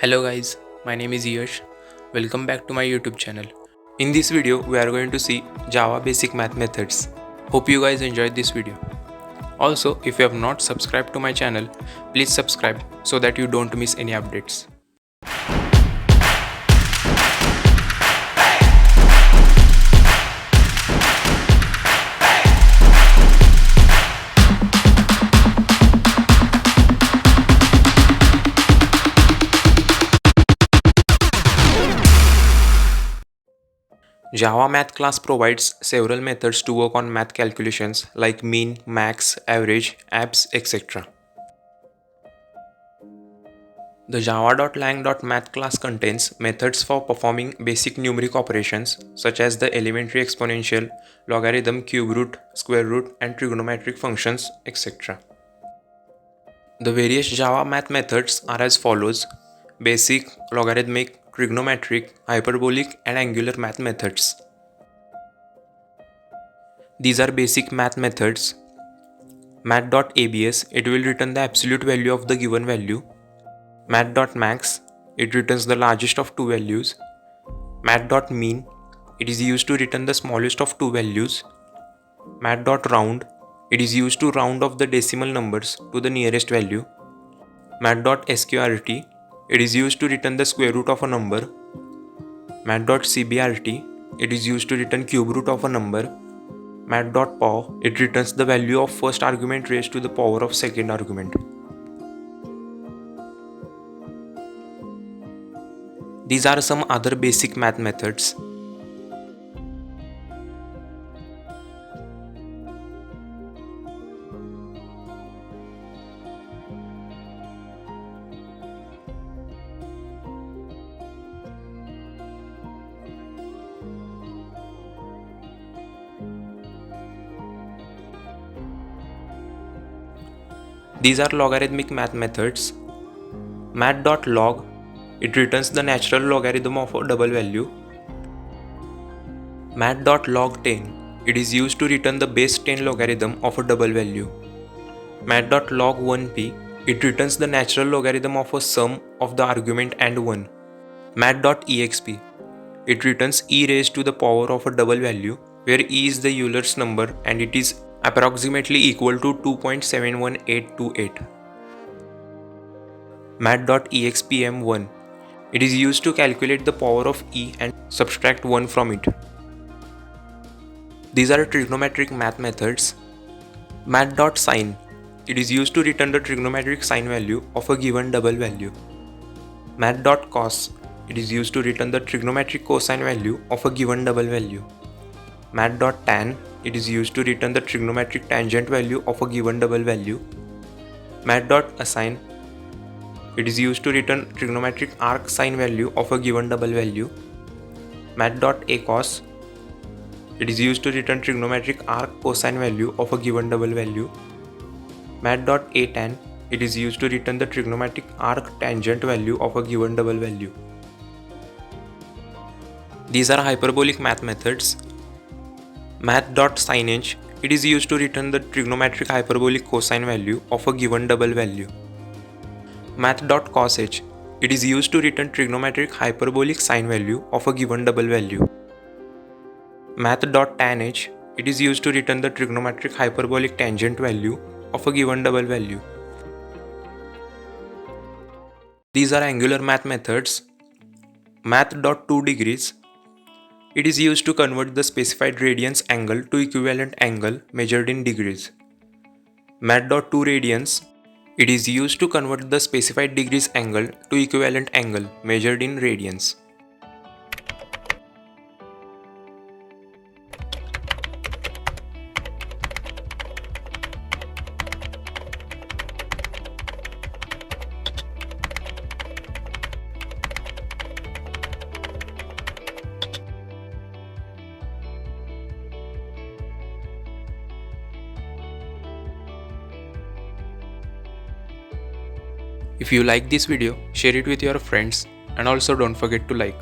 Hello guys, my name is Yash. Welcome back to my YouTube channel. In this video, we are going to see Java basic math methods. Hope you guys enjoyed this video. Also, if you have not subscribed to my channel, please subscribe so that you don't miss any updates. Java Math class provides several methods to work on math calculations like mean, max, average, abs, etc. The java.lang.math class contains methods for performing basic numeric operations such as the elementary exponential, logarithm, cube root, square root, and trigonometric functions, etc. The various Java math methods are as follows: basic, logarithmic, trigonometric, hyperbolic, and angular math methods. These are basic math methods. Math.abs, it will return the absolute value of the given value. Math.max, it returns the largest of two values. Math.mean, it is used to return the smallest of two values. Math.round, it is used to round off the decimal numbers to the nearest value. Math.sqrt, it is used to return the square root of a number. Math.cbrt, it is used to return cube root of a number. Math.pow, it returns the value of first argument raised to the power of second argument. These are some other basic math methods. These are logarithmic math methods. Math.log, it returns the natural logarithm of a double value. Math.log10, it is used to return the base 10 logarithm of a double value. Math.log1p, it returns the natural logarithm of a sum of the argument and 1. Math.exp, it returns e raised to the power of a double value, where e is the Euler's number and it is approximately equal to 2.71828. Math.expm1, it is used to calculate the power of e and subtract 1 from it. These are trigonometric math methods. Math.sin, it is used to return the trigonometric sine value of a given double value. Math.cos, it is used to return the trigonometric cosine value of a given double value. Math.tan, it is used to return the trigonometric tangent value of a given double value. Math.assign, it is used to return trigonometric arc sine value of a given double value. Math.acos, it is used to return trigonometric arc cosine value of a given double value. Math.atan, it is used to return the trigonometric arc tangent value of a given double value. These are hyperbolic math methods. Math.sinH, it is used to return the trigonometric hyperbolic cosine value of a given double value. Math.cosh, it is used to return trigonometric hyperbolic sine value of a given double value. Math.tanh, it is used to return the trigonometric hyperbolic tangent value of a given double value. These are angular math methods. Math.2degrees, it is used to convert the specified radians angle to equivalent angle measured in degrees. Math.2radians, it is used to convert the specified degrees angle to equivalent angle measured in radians. If you like this video, share it with your friends and also don't forget to like.